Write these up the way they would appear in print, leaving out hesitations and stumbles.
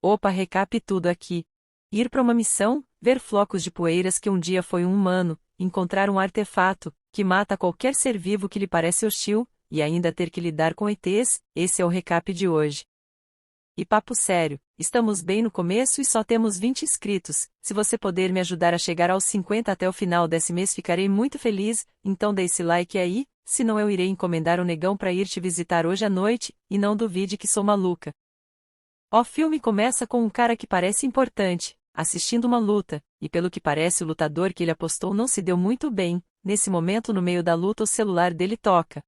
Opa, recap tudo aqui. Ir para uma missão, ver flocos de poeiras que um dia foi um humano, encontrar um artefato, que mata qualquer ser vivo que lhe parece hostil, e ainda ter que lidar com ETs, esse é o recap de hoje. E papo sério, estamos bem no começo e só temos 20 inscritos, se você puder me ajudar a chegar aos 50 até o final desse mês ficarei muito feliz, então dê esse like aí, senão eu irei encomendar um negão pra ir te visitar hoje à noite, e não duvide que sou maluca. O filme começa com um cara que parece importante, assistindo uma luta, e pelo que parece o lutador que ele apostou não se deu muito bem, nesse momento no meio da luta o celular dele toca.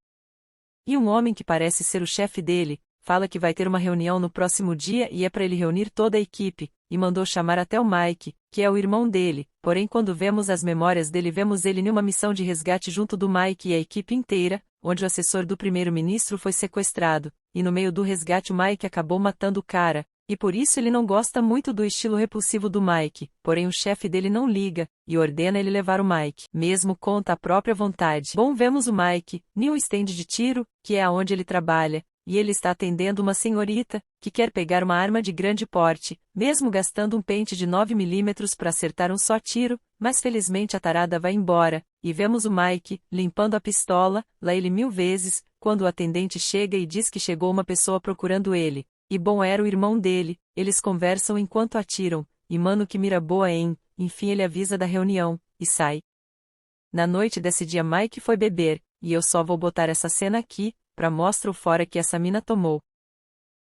E um homem que parece ser o chefe dele, fala que vai ter uma reunião no próximo dia e é para ele reunir toda a equipe, e mandou chamar até o Mike, que é o irmão dele, porém quando vemos as memórias dele vemos ele em uma missão de resgate junto do Mike e a equipe inteira, onde o assessor do primeiro-ministro foi sequestrado, e no meio do resgate o Mike acabou matando o cara, e por isso ele não gosta muito do estilo repulsivo do Mike, porém o chefe dele não liga, e ordena ele levar o Mike, mesmo contra a própria vontade. Bom, vemos o Mike, Neil stand de tiro, que é aonde ele trabalha, e ele está atendendo uma senhorita, que quer pegar uma arma de grande porte, mesmo gastando um pente de 9 mm para acertar um só tiro, mas felizmente a tarada vai embora, e vemos o Mike, limpando a pistola, lá ele 1000 vezes, quando o atendente chega e diz que chegou uma pessoa procurando ele, e bom era o irmão dele, eles conversam enquanto atiram, e mano que mira boa hein, enfim ele avisa da reunião, e sai. Na noite desse dia Mike foi beber, e eu só vou botar essa cena aqui, pra mostra o fora que essa mina tomou.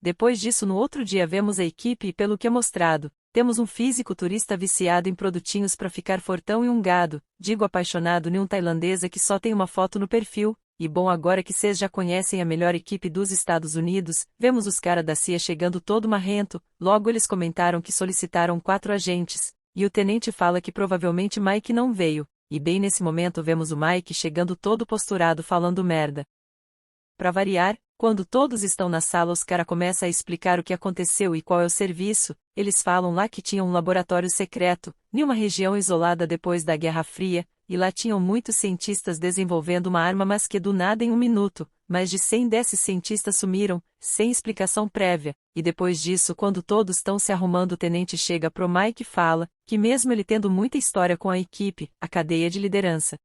Depois disso no outro dia vemos a equipe e pelo que é mostrado, temos um fisiculturista viciado em produtinhos pra ficar fortão e um gado, digo apaixonado em um tailandesa que só tem uma foto no perfil, e bom agora que cês já conhecem a melhor equipe dos Estados Unidos, vemos os cara da CIA chegando todo marrento, logo eles comentaram que solicitaram 4 agentes, e o tenente fala que provavelmente Mike não veio, e bem nesse momento vemos o Mike chegando todo posturado falando merda. Pra variar, quando todos estão na sala os cara começa a explicar o que aconteceu e qual é o serviço, eles falam lá que tinham um laboratório secreto, em uma região isolada depois da Guerra Fria, e lá tinham muitos cientistas desenvolvendo uma arma mas que do nada em um minuto, mais de 100 desses cientistas sumiram, sem explicação prévia, e depois disso quando todos estão se arrumando o tenente chega pro Mike e fala, que mesmo ele tendo muita história com a equipe, a cadeia de liderança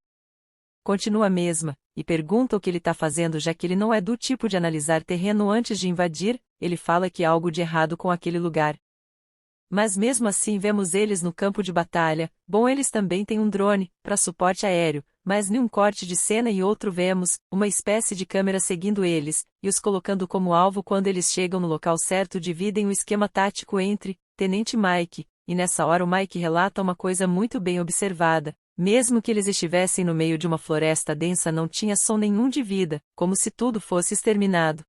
continua a mesma, e pergunta o que ele tá fazendo já que ele não é do tipo de analisar terreno antes de invadir, ele fala que há algo de errado com aquele lugar. Mas mesmo assim vemos eles no campo de batalha, bom eles também têm um drone, para suporte aéreo, mas em um corte de cena e outro vemos, uma espécie de câmera seguindo eles, e os colocando como alvo quando eles chegam no local certo dividem o esquema tático entre, Tenente Mike, e nessa hora o Mike relata uma coisa muito bem observada. Mesmo que eles estivessem no meio de uma floresta densa não tinha som nenhum de vida, como se tudo fosse exterminado.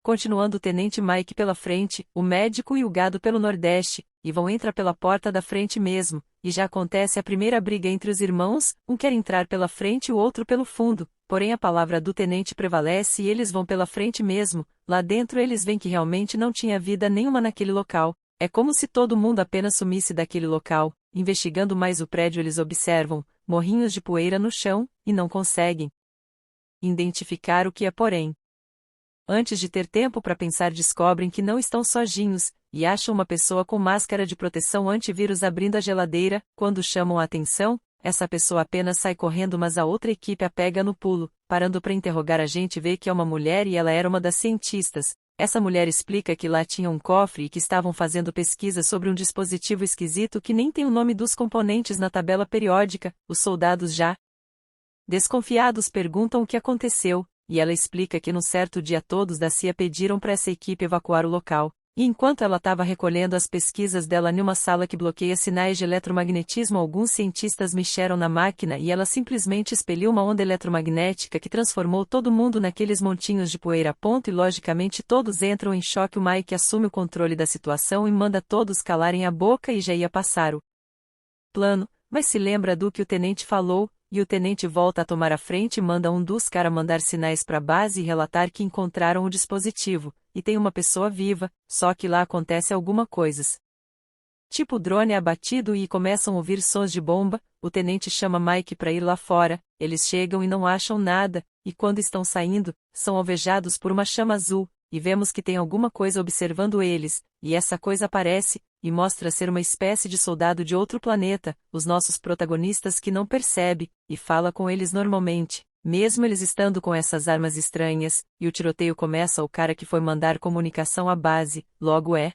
Continuando o tenente Mike pela frente, o médico e o gado pelo nordeste, e vão entrar pela porta da frente mesmo, e já acontece a primeira briga entre os irmãos, um quer entrar pela frente e o outro pelo fundo, porém a palavra do tenente prevalece e eles vão pela frente mesmo, lá dentro eles veem que realmente não tinha vida nenhuma naquele local, é como se todo mundo apenas sumisse daquele local. Investigando mais o prédio eles observam, morrinhos de poeira no chão, e não conseguem identificar o que é porém. Antes de ter tempo para pensar descobrem que não estão sozinhos, e acham uma pessoa com máscara de proteção antivírus abrindo a geladeira, quando chamam a atenção, essa pessoa apenas sai correndo mas a outra equipe a pega no pulo, parando para interrogar a gente vê que é uma mulher e ela era uma das cientistas. Essa mulher explica que lá tinha um cofre e que estavam fazendo pesquisa sobre um dispositivo esquisito que nem tem o nome dos componentes na tabela periódica, os soldados já desconfiados perguntam o que aconteceu, e ela explica que num certo dia todos da CIA pediram para essa equipe evacuar o local, e enquanto ela estava recolhendo as pesquisas dela numa sala que bloqueia sinais de eletromagnetismo alguns cientistas mexeram na máquina e ela simplesmente expeliu uma onda eletromagnética que transformou todo mundo naqueles montinhos de poeira a ponto e logicamente todos entram em choque o Mike assume o controle da situação e manda todos calarem a boca e já ia passar o plano, mas se lembra do que o tenente falou, e o tenente volta a tomar a frente e manda um dos cara mandar sinais para a base e relatar que encontraram o dispositivo, e tem uma pessoa viva, só que lá acontece alguma coisas. Tipo o drone é abatido e começam a ouvir sons de bomba, o tenente chama Mike para ir lá fora, eles chegam e não acham nada, e quando estão saindo, são alvejados por uma chama azul, e vemos que tem alguma coisa observando eles, e essa coisa aparece, e mostra ser uma espécie de soldado de outro planeta, os nossos protagonistas que não percebe, e fala com eles normalmente, mesmo eles estando com essas armas estranhas, e o tiroteio começa o cara que foi mandar comunicação à base, logo é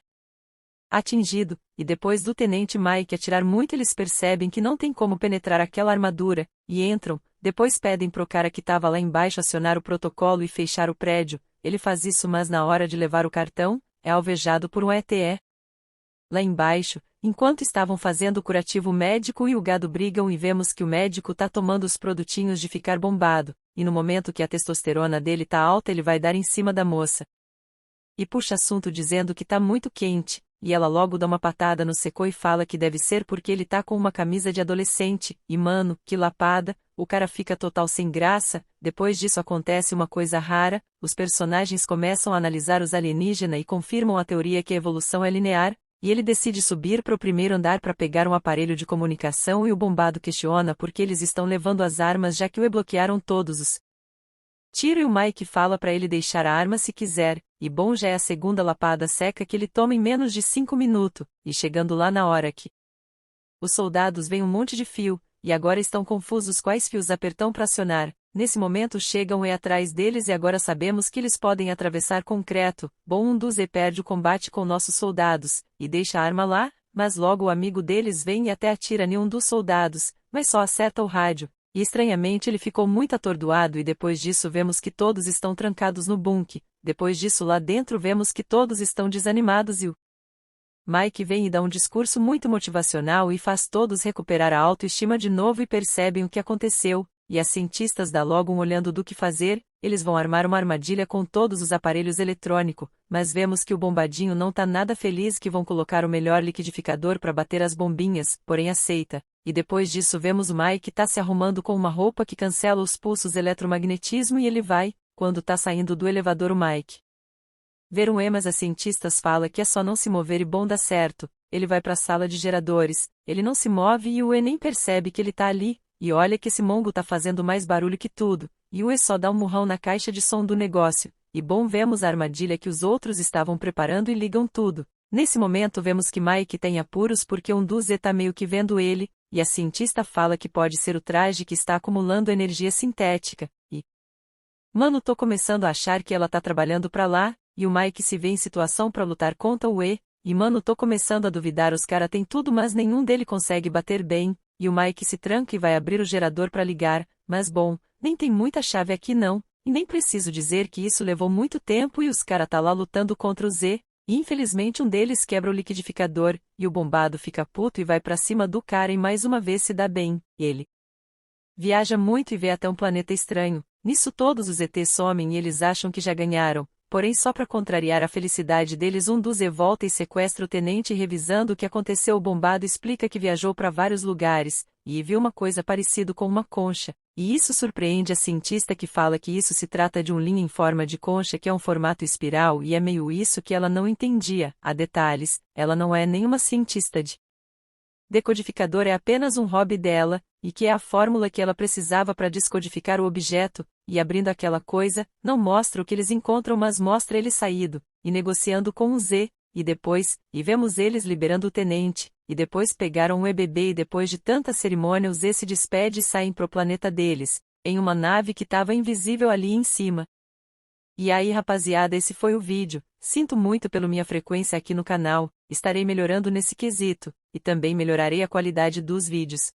atingido, e depois do Tenente Mike atirar muito eles percebem que não tem como penetrar aquela armadura, e entram, depois pedem pro cara que tava lá embaixo acionar o protocolo e fechar o prédio, ele faz isso mas na hora de levar o cartão, é alvejado por um ETE. Lá embaixo, enquanto estavam fazendo o curativo médico e o gado brigam e vemos que o médico tá tomando os produtinhos de ficar bombado, e no momento que a testosterona dele tá alta ele vai dar em cima da moça. E puxa assunto dizendo que tá muito quente, e ela logo dá uma patada no secô e fala que deve ser porque ele tá com uma camisa de adolescente, e mano, que lapada, o cara fica total sem graça, depois disso acontece uma coisa rara, os personagens começam a analisar os alienígenas e confirmam a teoria que a evolução é linear, e ele decide subir para o primeiro andar para pegar um aparelho de comunicação e o bombado questiona por que eles estão levando as armas já que o bloquearam todos os tiro e o Mike fala para ele deixar a arma se quiser, e bom já é a segunda lapada seca que ele toma em menos de 5 minutos, e chegando lá na hora que os soldados veem um monte de fio, e agora estão confusos quais fios apertam para acionar, nesse momento chegam e atrás deles e agora sabemos que eles podem atravessar concreto, bom um dos perde o combate com nossos soldados, e deixa a arma lá, mas logo o amigo deles vem e até atira em um dos soldados, mas só acerta o rádio. E estranhamente ele ficou muito atordoado e depois disso vemos que todos estão trancados no bunker, depois disso lá dentro vemos que todos estão desanimados e o Mike vem e dá um discurso muito motivacional e faz todos recuperar a autoestima de novo e percebem o que aconteceu, e as cientistas dá logo um olhando do que fazer, eles vão armar uma armadilha com todos os aparelhos eletrônicos, mas vemos que o bombadinho não tá nada feliz que vão colocar o melhor liquidificador para bater as bombinhas, porém aceita. E depois disso vemos o Mike tá se arrumando com uma roupa que cancela os pulsos eletromagnetismo e ele vai, quando tá saindo do elevador o Mike ver um mas a cientistas fala que é só não se mover e bom dá certo, ele vai pra sala de geradores, ele não se move e o nem percebe que ele tá ali, e olha que esse mongo tá fazendo mais barulho que tudo, e o só dá um murrão na caixa de som do negócio, e bom vemos a armadilha que os outros estavam preparando e ligam tudo. Nesse momento vemos que Mike tem apuros porque um dos tá meio que vendo ele, e a cientista fala que pode ser o traje que está acumulando energia sintética, e mano tô começando a achar que ela tá trabalhando pra lá, e o Mike se vê em situação pra lutar contra o e mano tô começando a duvidar os cara tem tudo mas nenhum dele consegue bater bem, e o Mike se tranca e vai abrir o gerador pra ligar, mas bom, nem tem muita chave aqui não, e nem preciso dizer que isso levou muito tempo e os cara tá lá lutando contra o Z, e infelizmente um deles quebra o liquidificador, e o bombado fica puto e vai pra cima do cara e mais uma vez se dá bem, ele viaja muito e vê até um planeta estranho, nisso todos os ETs somem e eles acham que já ganharam, porém só pra contrariar a felicidade deles um dos volta e sequestra o tenente e revisando o que aconteceu o bombado explica que viajou pra vários lugares, e viu uma coisa parecida com uma concha, e isso surpreende a cientista que fala que isso se trata de um linha em forma de concha que é um formato espiral e é meio isso que ela não entendia, há detalhes, ela não é nenhuma cientista de decodificador é apenas um hobby dela, e que é a fórmula que ela precisava para descodificar o objeto, e abrindo aquela coisa, não mostra o que eles encontram mas mostra ele saído, e negociando com um Z, e depois, e vemos eles liberando o tenente, e depois pegaram um bebê e depois de tanta cerimônia o Z se despede e saem pro planeta deles, em uma nave que estava invisível ali em cima. E aí rapaziada esse foi o vídeo, sinto muito pela minha frequência aqui no canal, estarei melhorando nesse quesito, e também melhorarei a qualidade dos vídeos.